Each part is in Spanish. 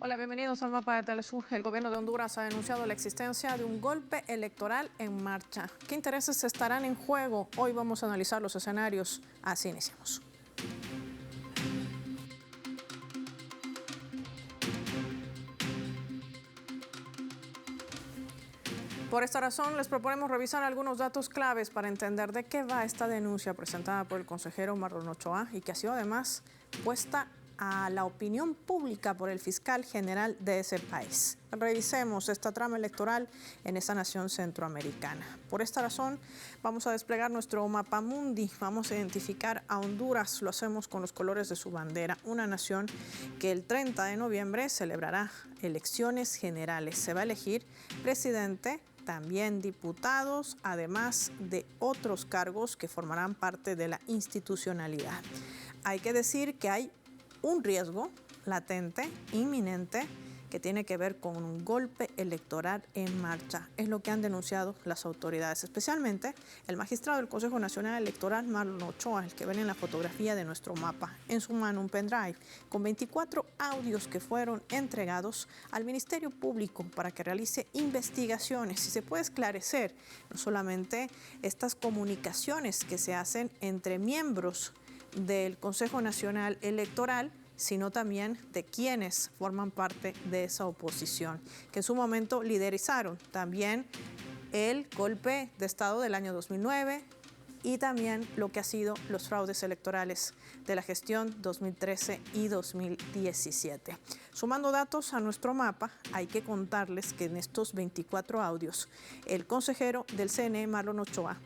Hola, bienvenidos al Mapa de Telesur. El gobierno de Honduras ha denunciado la existencia de un golpe electoral en marcha. ¿Qué intereses estarán en juego? Hoy vamos a analizar los escenarios. Así iniciamos. Por esta razón, les proponemos revisar algunos datos claves para entender de qué va esta denuncia presentada por el consejero Marlon Ochoa y que ha sido además puesta a la opinión pública por el fiscal general de ese país. Revisemos esta trama electoral en esa nación centroamericana. Por esta razón, vamos a desplegar nuestro mapa mundi. Vamos a identificar a Honduras. Lo hacemos con los colores de su bandera. Una nación que el 30 de noviembre celebrará elecciones generales. Se va a elegir presidente, también diputados, además de otros cargos que formarán parte de la institucionalidad. Hay que decir que hay un riesgo latente, inminente, que tiene que ver con un golpe electoral en marcha. Es lo que han denunciado las autoridades, especialmente el magistrado del Consejo Nacional Electoral, Marlon Ochoa, el que ven en la fotografía de nuestro mapa. En su mano un pendrive con 24 audios que fueron entregados al Ministerio Público para que realice investigaciones y se puede esclarecer no solamente estas comunicaciones que se hacen entre miembros del Consejo Nacional Electoral, sino también de quienes forman parte de esa oposición, que en su momento liderizaron también el golpe de Estado del año 2009 y también lo que ha sido los fraudes electorales de la gestión 2013 y 2017. Sumando datos a nuestro mapa, hay que contarles que en estos 24 audios, el consejero del CNE, Marlon Ochoa,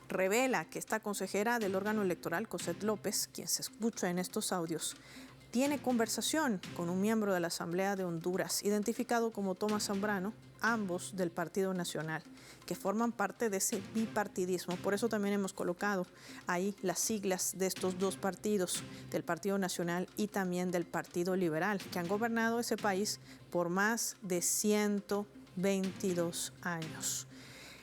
revela que esta consejera del órgano electoral, Cosette López, quien se escucha en estos audios, tiene conversación con un miembro de la Asamblea de Honduras, identificado como Tomás Zambrano, ambos del Partido Nacional, que forman parte de ese bipartidismo. Por eso también hemos colocado ahí las siglas de estos dos partidos, del Partido Nacional y también del Partido Liberal, que han gobernado ese país por más de 122 años.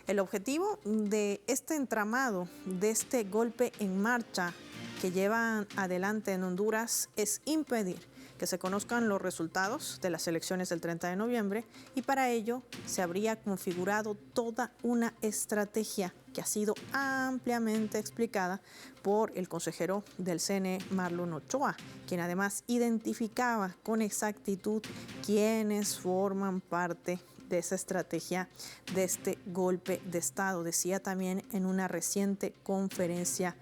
El objetivo de este entramado, de este golpe en marcha que llevan adelante en Honduras, es impedir que se conozcan los resultados de las elecciones del 30 de noviembre y para ello se habría configurado toda una estrategia que ha sido ampliamente explicada por el consejero del CNE, Marlon Ochoa, quien además identificaba con exactitud quienes forman parte de esa estrategia de este golpe de Estado. Decía también en una reciente conferencia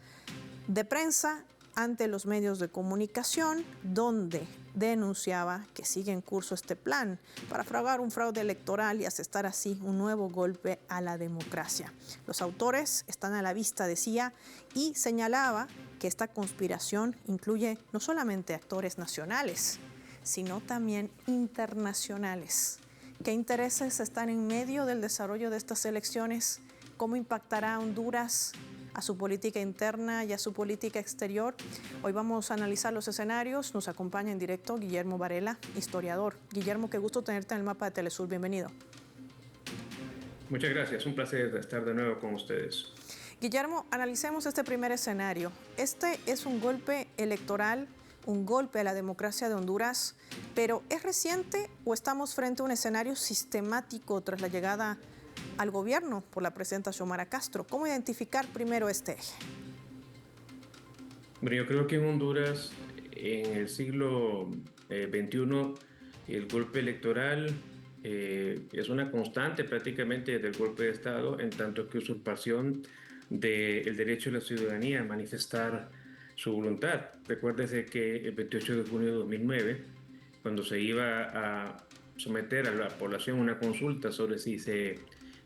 de prensa ante los medios de comunicación, donde denunciaba que sigue en curso este plan para fraguar un fraude electoral y asestar así un nuevo golpe a la democracia. Los autores están a la vista, decía, y señalaba que esta conspiración incluye no solamente actores nacionales, sino también internacionales. ¿Qué intereses están en medio del desarrollo de estas elecciones? ¿Cómo impactará a Honduras, a su política interna y a su política exterior? Hoy vamos a analizar los escenarios. Nos acompaña en directo Guillermo Varela, historiador. Guillermo, qué gusto tenerte en el Mapa de Telesur. Bienvenido. Muchas gracias. Un placer estar de nuevo con ustedes. Guillermo, analicemos este primer escenario. Este es un golpe electoral, un golpe a la democracia de Honduras, pero ¿es reciente o estamos frente a un escenario sistemático tras la llegada al gobierno por la presidenta Xiomara Castro? ¿Cómo identificar primero este eje? Bueno, yo creo que en Honduras, en el siglo XXI, el golpe electoral es una constante prácticamente desde el golpe de Estado, en tanto que usurpación del derecho de la ciudadanía a manifestar su voluntad. Recuérdese que el 28 de junio de 2009, cuando se iba a someter a la población una consulta sobre si se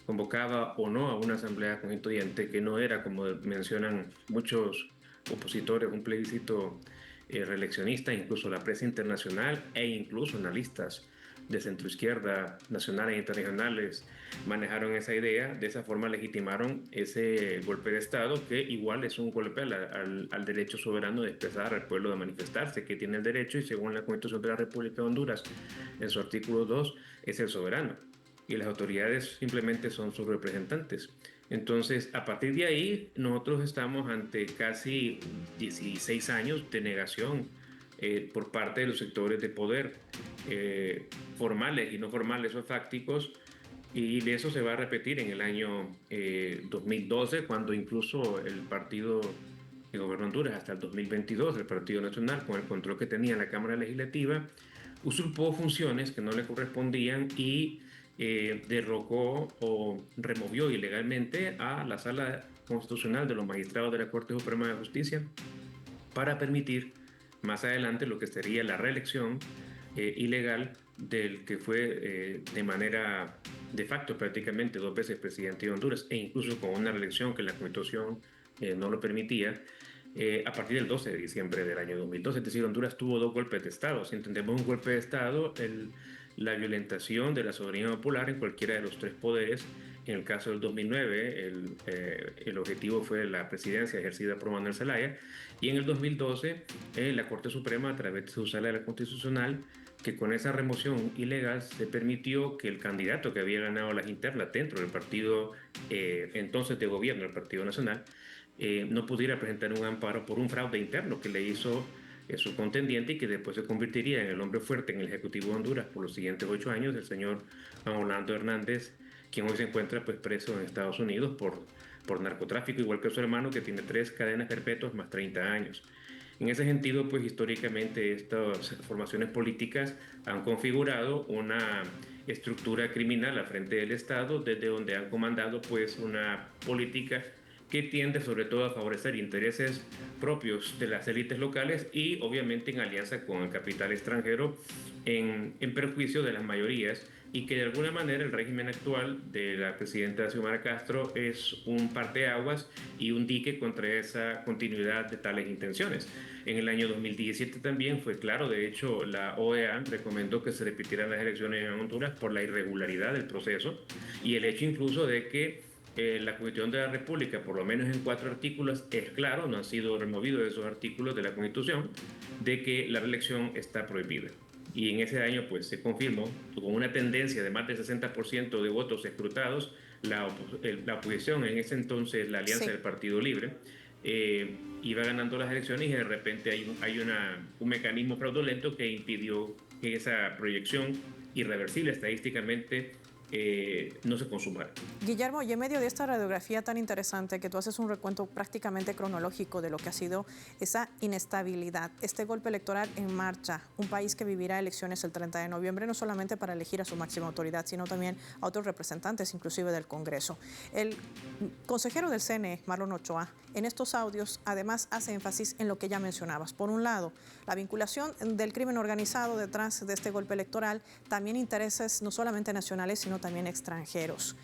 convocaba o no a una asamblea constituyente, que no era, como mencionan muchos opositores, un plebiscito reeleccionista, incluso la prensa internacional e incluso analistas de centroizquierda, nacionales e internacionales, manejaron esa idea. De esa forma legitimaron ese golpe de Estado, que igual es un golpe al derecho soberano de expresar al pueblo, de manifestarse, que tiene el derecho y según la Constitución de la República de Honduras, en su artículo 2, es el soberano. Y las autoridades simplemente son sus representantes. Entonces, a partir de ahí, nosotros estamos ante casi 16 años de negación por parte de los sectores de poder formales y no formales o fácticos, y de eso se va a repetir en el año 2012, cuando incluso el partido que gobernó Honduras hasta el 2022, el Partido Nacional, con el control que tenía en la Cámara Legislativa, usurpó funciones que no le correspondían y derrocó o removió ilegalmente a la Sala Constitucional de los Magistrados de la Corte Suprema de Justicia para permitir más adelante lo que sería la reelección ilegal del que fue de manera de facto prácticamente 2 veces presidente de Honduras, e incluso con una reelección que la Constitución no lo permitía, a partir del 12 de diciembre del año 2012. Es decir, Honduras tuvo 2 golpes de Estado. Si entendemos un golpe de Estado, la violentación de la soberanía popular en cualquiera de los 3 poderes. En el caso del 2009, el objetivo fue la presidencia ejercida por Manuel Zelaya, y en el 2012, la Corte Suprema, a través de su Sala Constitucional, que con esa remoción ilegal se permitió que el candidato que había ganado las internas dentro del partido entonces de gobierno, el Partido Nacional, no pudiera presentar un amparo por un fraude interno que le hizo su contendiente, y que después se convertiría en el hombre fuerte en el Ejecutivo de Honduras por los siguientes 8 años, el señor Juan Orlando Hernández, quien hoy se encuentra pues preso en Estados Unidos por narcotráfico, igual que su hermano, que tiene 3 cadenas perpetuas más 30 años. En ese sentido, pues históricamente estas formaciones políticas han configurado una estructura criminal al frente del Estado, desde donde han comandado pues una política que tiende sobre todo a favorecer intereses propios de las élites locales y obviamente en alianza con el capital extranjero, en perjuicio de las mayorías, y que de alguna manera el régimen actual de la presidenta Xiomara Castro es un parteaguas y un dique contra esa continuidad de tales intenciones. En el año 2017 también fue claro. De hecho, la OEA recomendó que se repitieran las elecciones en Honduras por la irregularidad del proceso y el hecho incluso de que la Constitución de la República, por lo menos en 4 artículos, es claro, no han sido removidos esos artículos de la Constitución, de que la reelección está prohibida. Y en ese año pues se confirmó, con una tendencia de más del 60% de votos escrutados, la oposición, en ese entonces la Alianza del Partido Libre, iba ganando las elecciones, y de repente hay un mecanismo fraudulento que impidió que esa proyección irreversible estadísticamente no se consumara. Guillermo, y en medio de esta radiografía tan interesante que tú haces un recuento prácticamente cronológico de lo que ha sido esa inestabilidad, este golpe electoral en marcha, un país que vivirá elecciones el 30 de noviembre, no solamente para elegir a su máxima autoridad, sino también a otros representantes, inclusive del Congreso. El consejero del CNE, Marlon Ochoa, en estos audios además hace énfasis en lo que ya mencionabas. Por un lado, la vinculación del crimen organizado detrás de este golpe electoral, también intereses no solamente nacionales, sino también extranjeros.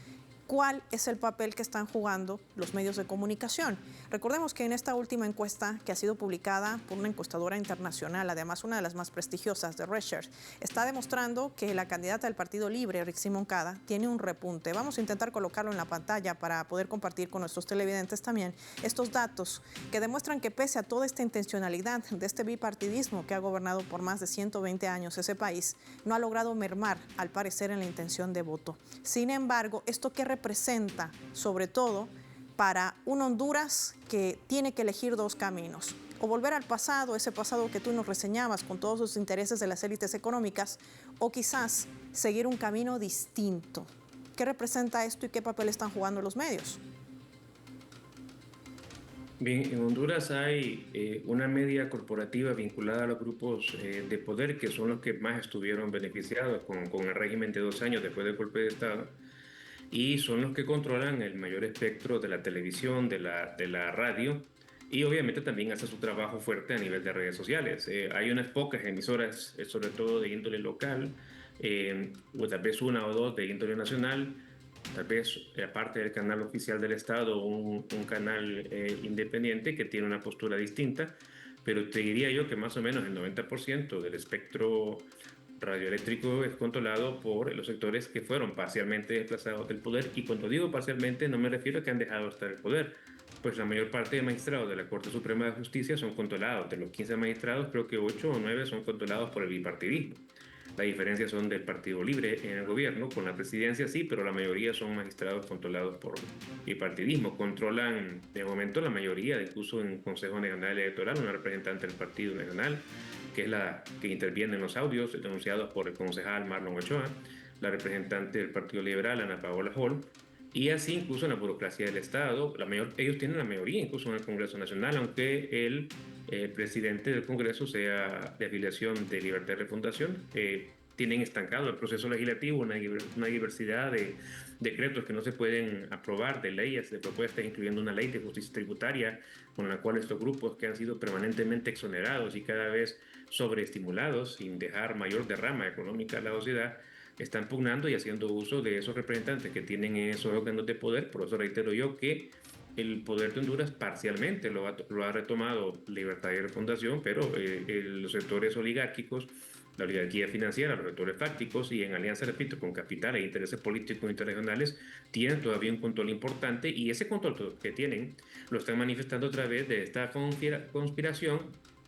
¿Cuál es el papel que están jugando los medios de comunicación? Recordemos que en esta última encuesta, que ha sido publicada por una encuestadora internacional, además una de las más prestigiosas, de Research, está demostrando que la candidata del Partido Libre, Rixi Moncada, tiene un repunte. Vamos a intentar colocarlo en la pantalla para poder compartir con nuestros televidentes también estos datos que demuestran que pese a toda esta intencionalidad de este bipartidismo que ha gobernado por más de 120 años ese país, no ha logrado mermar, al parecer, en la intención de voto. Sin embargo, ¿esto qué representa, sobre todo, para un Honduras que tiene que elegir 2 caminos? O volver al pasado, ese pasado que tú nos reseñabas con todos los intereses de las élites económicas, o quizás seguir un camino distinto. ¿Qué representa esto y qué papel están jugando los medios? Bien, en Honduras hay una media corporativa vinculada a los grupos de poder, que son los que más estuvieron beneficiados con el régimen de 2 años después del golpe de Estado, y son los que controlan el mayor espectro de la televisión, de la radio, y obviamente también hace su trabajo fuerte a nivel de redes sociales. Hay unas pocas emisoras, sobre todo de índole local, o tal vez 1 o 2 de índole nacional, tal vez aparte del canal oficial del Estado, un canal independiente que tiene una postura distinta, pero te diría yo que más o menos el 90% del espectro radioeléctrico es controlado por los sectores que fueron parcialmente desplazados del poder. Y cuando digo parcialmente, no me refiero a que han dejado de estar el poder, pues la mayor parte de magistrados de la Corte Suprema de Justicia son controlados. De los 15 magistrados, creo que 8 o 9 son controlados por el bipartidismo. La diferencia son del Partido Libre en el gobierno, con la presidencia sí, pero la mayoría son magistrados controlados por bipartidismo. Controlan de momento la mayoría, incluso en Consejo Nacional Electoral, una representante del Partido Nacional, que es la que interviene en los audios denunciados por el concejal Marlon Ochoa, la representante del Partido Liberal, Ana Paola Hall, y así incluso en la burocracia del Estado. Ellos tienen la mayoría incluso en el Congreso Nacional, aunque el presidente del Congreso sea de afiliación de Libertad de Refundación. Tienen estancado el proceso legislativo, una diversidad de decretos que no se pueden aprobar, de leyes, de propuestas, incluyendo una ley de justicia tributaria, con la cual estos grupos que han sido permanentemente exonerados y cada vez sobreestimulados, sin dejar mayor derrama económica a la sociedad, están pugnando y haciendo uso de esos representantes que tienen esos órganos de poder. Por eso reitero yo que el poder de Honduras parcialmente lo ha retomado Libertad y Refundación, pero los sectores oligárquicos, la oligarquía financiera, los sectores fácticos y en alianza, repito, con capitales e intereses políticos internacionales, tienen todavía un control importante, y ese control que tienen lo están manifestando a través de esta conspiración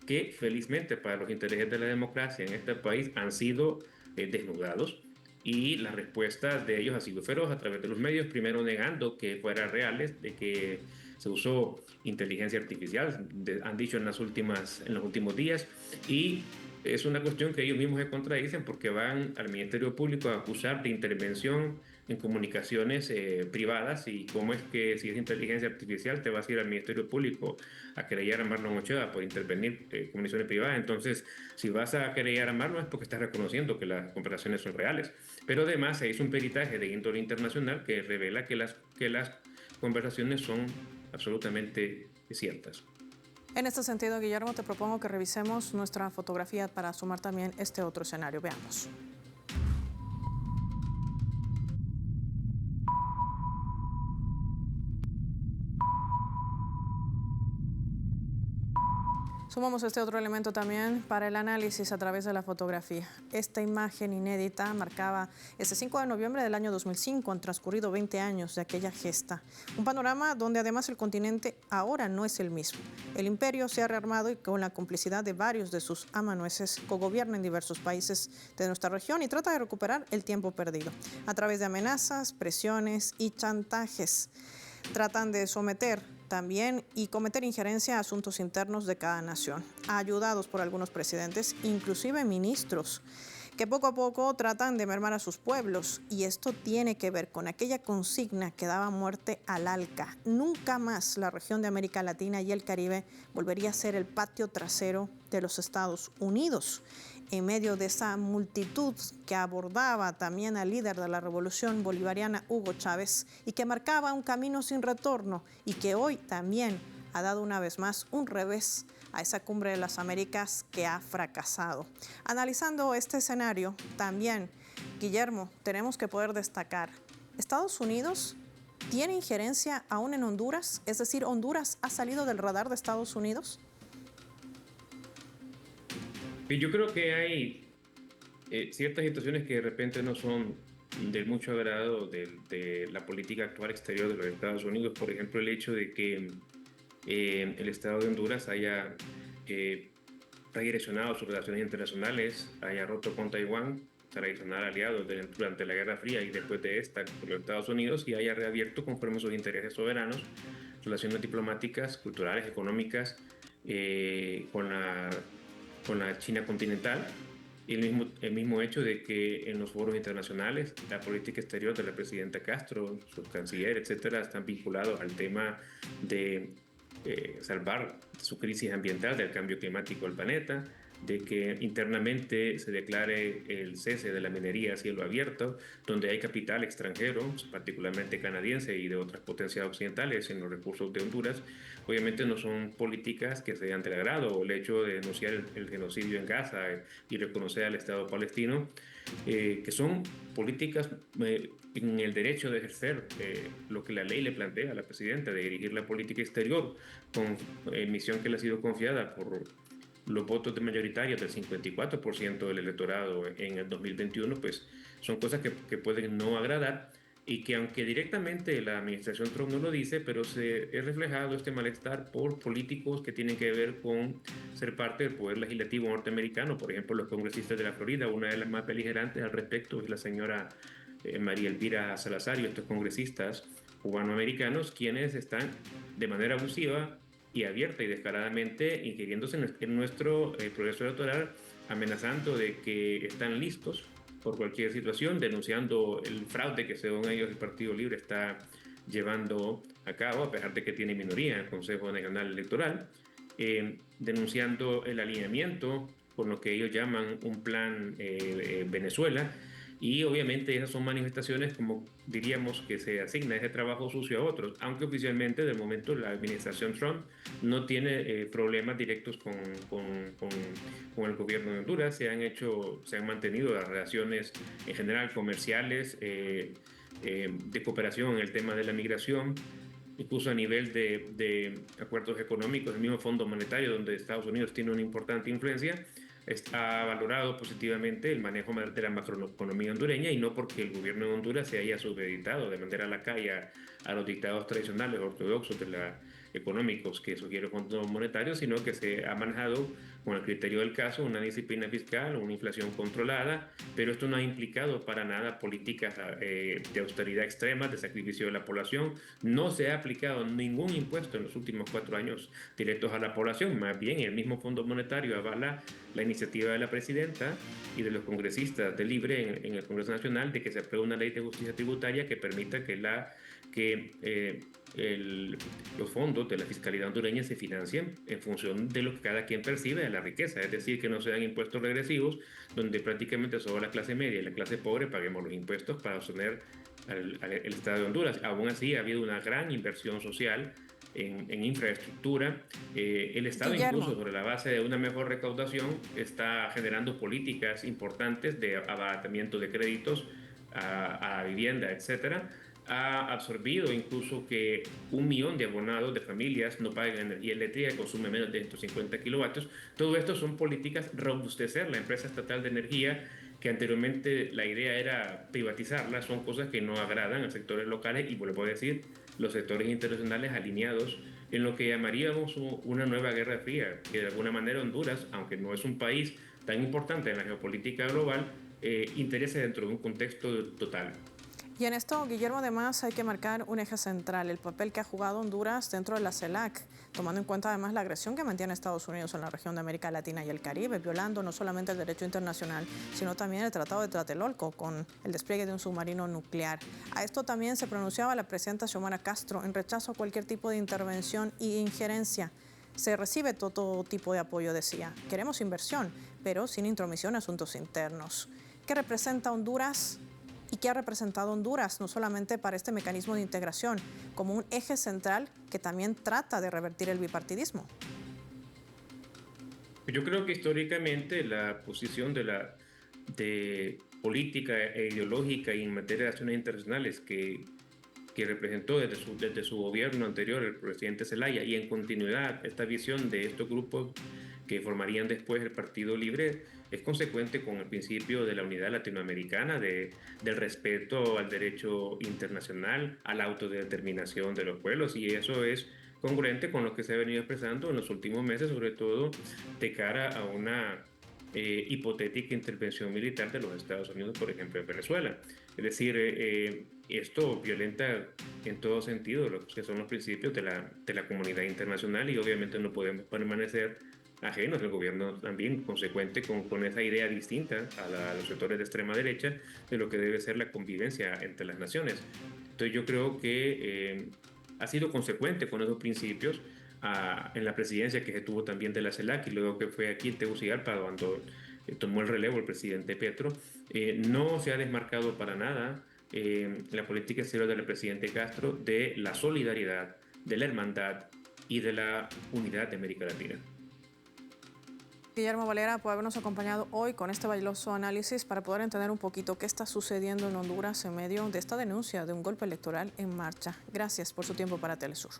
que felizmente para los intereses de la democracia en este país han sido desnudados. Y las respuestas de ellos han sido feroz a través de los medios, primero negando que fueran reales, de que se usó inteligencia artificial, han dicho en los últimos días, y es una cuestión que ellos mismos se contradicen porque van al Ministerio Público a acusar de intervención en comunicaciones privadas, y cómo es que si es inteligencia artificial te vas a ir al Ministerio Público a querellar a Marlon Ochoa por intervenir comunicaciones privadas. Entonces, si vas a querellar a Marlon es porque estás reconociendo que las comparaciones son reales. Pero además se hizo un peritaje de índole internacional que revela que las conversaciones son absolutamente ciertas. En este sentido, Guillermo, te propongo que revisemos nuestra fotografía para sumar también este otro escenario. Veamos. Sumamos este otro elemento también para el análisis a través de la fotografía. Esta imagen inédita marcaba ese 5 de noviembre del año 2005, han transcurrido 20 años de aquella gesta. Un panorama donde además el continente ahora no es el mismo. El imperio se ha rearmado y con la complicidad de varios de sus amanuenses cogobierna en diversos países de nuestra región y trata de recuperar el tiempo perdido. A través de amenazas, presiones y chantajes, tratan de someter también y cometer injerencia a asuntos internos de cada nación, ayudados por algunos presidentes, inclusive ministros, que poco a poco tratan de mermar a sus pueblos. Y esto tiene que ver con aquella consigna que daba muerte al ALCA. Nunca más la región de América Latina y el Caribe volvería a ser el patio trasero de los Estados Unidos. En medio de esa multitud que abordaba también al líder de la revolución bolivariana, Hugo Chávez, y que marcaba un camino sin retorno, y que hoy también ha dado una vez más un revés a esa cumbre de las Américas que ha fracasado. Analizando este escenario, también, Guillermo, tenemos que poder destacar, ¿Estados Unidos tiene injerencia aún en Honduras? Es decir, ¿Honduras ha salido del radar de Estados Unidos? Y yo creo que hay ciertas situaciones que de repente no son de mucho agrado de la política actual exterior de los Estados Unidos. Por ejemplo, el hecho de que el Estado de Honduras haya redireccionado sus relaciones internacionales, haya roto con Taiwán, tradicional aliado durante la Guerra Fría y después de esta con los Estados Unidos, y haya reabierto conforme a sus intereses soberanos relaciones diplomáticas, culturales, económicas con la China continental. Y el mismo hecho de que en los foros internacionales la política exterior de la presidenta Castro, su canciller, etcétera, están vinculados al tema de salvar su crisis ambiental, del cambio climático del planeta, de que internamente se declare el cese de la minería a cielo abierto, donde hay capital extranjero, particularmente canadiense y de otras potencias occidentales en los recursos de Honduras. Obviamente no son políticas que sean del agrado. El hecho de denunciar el genocidio en Gaza y reconocer al Estado palestino, que son políticas en el derecho de ejercer lo que la ley le plantea a la presidenta, de dirigir la política exterior con misión que le ha sido confiada por los votos de mayoritarios del 54% del electorado en el 2021, pues son cosas que pueden no agradar, y que aunque directamente la administración Trump no lo dice, pero se es reflejado este malestar por políticos que tienen que ver con ser parte del poder legislativo norteamericano. Por ejemplo, los congresistas de la Florida, una de las más beligerantes al respecto es la señora María Elvira Salazar y estos congresistas cubanoamericanos, quienes están de manera abusiva y abierta y descaradamente ingiriéndose en nuestro proceso electoral, amenazando de que están listos por cualquier situación, denunciando el fraude que según ellos el Partido Libre está llevando a cabo, a pesar de que tiene minoría en el Consejo Nacional Electoral, denunciando el alineamiento con lo que ellos llaman un plan Venezuela. Y obviamente esas son manifestaciones, como diríamos, que se asigna ese trabajo sucio a otros, aunque oficialmente de momento la administración Trump no tiene problemas directos con el gobierno de Honduras. Se han mantenido las relaciones en general comerciales, de cooperación en el tema de la migración, incluso a nivel de acuerdos económicos. El mismo Fondo Monetario, donde Estados Unidos tiene una importante influencia, ha valorado positivamente el manejo de la macroeconomía hondureña, y no porque el gobierno de Honduras se haya supeditado de manera lacaria a los dictados tradicionales ortodoxos económicos que sugiere el Fondo Monetario, sino que se ha manejado con el criterio del caso una disciplina fiscal, una inflación controlada, pero esto no ha implicado para nada políticas de austeridad extrema, de sacrificio de la población. No se ha aplicado ningún impuesto en los últimos 4 años directos a la población. Más bien, el mismo Fondo Monetario avala la iniciativa de la presidenta y de los congresistas de Libre en el Congreso Nacional de que se apruebe una ley de justicia tributaria que permita los fondos de la fiscalidad hondureña se financien en función de lo que cada quien percibe de la riqueza, es decir, que no sean impuestos regresivos, donde prácticamente solo la clase media y la clase pobre paguemos los impuestos para sostener el Estado de Honduras. Aún así, ha habido una gran inversión social en infraestructura. El Estado, Guillermo, incluso sobre la base de una mejor recaudación, está generando políticas importantes de abaratamiento de créditos a vivienda, etcétera. Ha absorbido incluso que 1 millón de abonados de familias no paguen energía eléctrica, que consume menos de 150 kilovatios. Todo esto son políticas robustecer la empresa estatal de energía, que anteriormente la idea era privatizarla. Son cosas que no agradan a sectores locales y, vuelvo a decir, los sectores internacionales alineados en lo que llamaríamos una nueva guerra fría, que de alguna manera Honduras, aunque no es un país tan importante en la geopolítica global, interesa dentro de un contexto total. Y en esto, Guillermo, además hay que marcar un eje central, el papel que ha jugado Honduras dentro de la CELAC, tomando en cuenta además la agresión que mantiene Estados Unidos en la región de América Latina y el Caribe, violando no solamente el derecho internacional, sino también el Tratado de Tlatelolco con el despliegue de un submarino nuclear. A esto también se pronunciaba la presidenta Xiomara Castro en rechazo a cualquier tipo de intervención e injerencia. Se recibe todo tipo de apoyo, decía. Queremos inversión, pero sin intromisión en asuntos internos. ¿Qué representa Honduras? ¿Y qué ha representado Honduras, no solamente para este mecanismo de integración, como un eje central que también trata de revertir el bipartidismo? Yo creo que históricamente la posición de política e ideológica y en materia de relaciones internacionales que representó desde su gobierno anterior el presidente Zelaya, y en continuidad esta visión de estos grupos que formarían después el Partido Libre, es consecuente con el principio de la unidad latinoamericana, del respeto al derecho internacional, a la autodeterminación de los pueblos, y eso es congruente con lo que se ha venido expresando en los últimos meses, sobre todo de cara a una hipotética intervención militar de los Estados Unidos, por ejemplo, en Venezuela. Es decir, esto violenta en todo sentido lo que son los principios de la comunidad internacional, y obviamente no podemos permanecer ajenos. El gobierno también consecuente con esa idea distinta a los sectores de extrema derecha de lo que debe ser la convivencia entre las naciones. Entonces yo creo que ha sido consecuente con esos principios en la presidencia que se tuvo también de la CELAC, y luego que fue aquí en Tegucigalpa cuando tomó el relevo el presidente Petro. No se ha desmarcado para nada la política exterior del presidente Castro de la solidaridad, de la hermandad y de la unidad de América Latina. Guillermo Valera, por habernos acompañado hoy con este valioso análisis para poder entender un poquito qué está sucediendo en Honduras en medio de esta denuncia de un golpe electoral en marcha. Gracias por su tiempo para Telesur.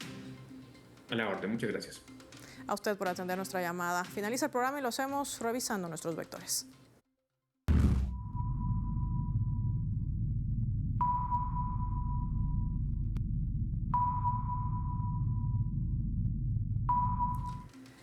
A la orden, muchas gracias. A usted por atender nuestra llamada. Finaliza el programa y lo hacemos revisando nuestros vectores.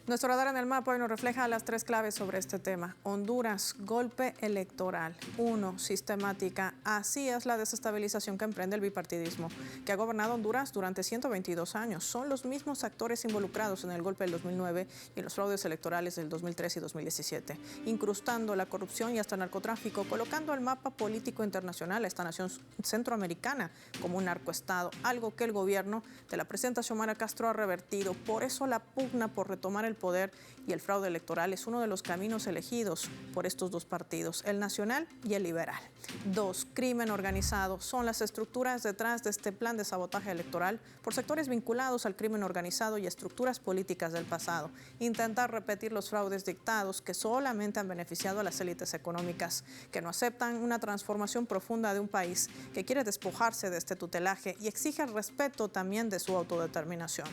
Nuestro radar en el mapa hoy nos refleja las 3 claves sobre este tema. Honduras, golpe electoral. 1, sistemática. Así es la desestabilización que emprende el bipartidismo, que ha gobernado Honduras durante 122 años. Son los mismos actores involucrados en el golpe del 2009 y en los fraudes electorales del 2013 y 2017, incrustando la corrupción y hasta el narcotráfico, colocando el mapa político internacional a esta nación centroamericana como un narcoestado, algo que el gobierno de la presidenta Xiomara Castro ha revertido. Por eso la pugna por retomar el poder y el fraude electoral es uno de los caminos elegidos por estos 2 partidos, el nacional y el liberal. 2, crimen organizado. Son las estructuras detrás de este plan de sabotaje electoral por sectores vinculados al crimen organizado y estructuras políticas del pasado. Intentar repetir los fraudes dictados que solamente han beneficiado a las élites económicas, que no aceptan una transformación profunda de un país que quiere despojarse de este tutelaje y exige el respeto también de su autodeterminación.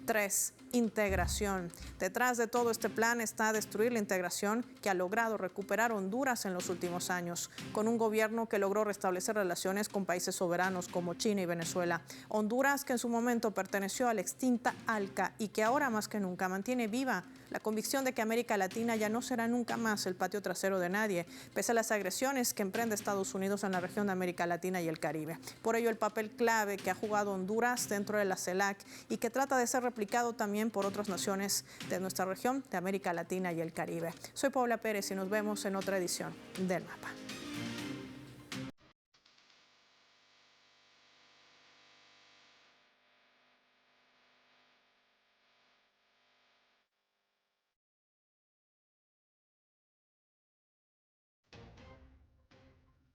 3, integración. Detrás de todo este plan está destruir la integración que ha logrado recuperar Honduras en los últimos años, con un gobierno que logró restablecer relaciones con países soberanos como China y Venezuela. Honduras, que en su momento perteneció a la extinta ALCA y que ahora más que nunca mantiene viva la convicción de que América Latina ya no será nunca más el patio trasero de nadie, pese a las agresiones que emprende Estados Unidos en la región de América Latina y el Caribe. Por ello, el papel clave que ha jugado Honduras dentro de la CELAC y que trata de ser replicado también por otras naciones de nuestra región de América Latina y el Caribe. Soy Paula Pérez y nos vemos en otra edición del Mapa.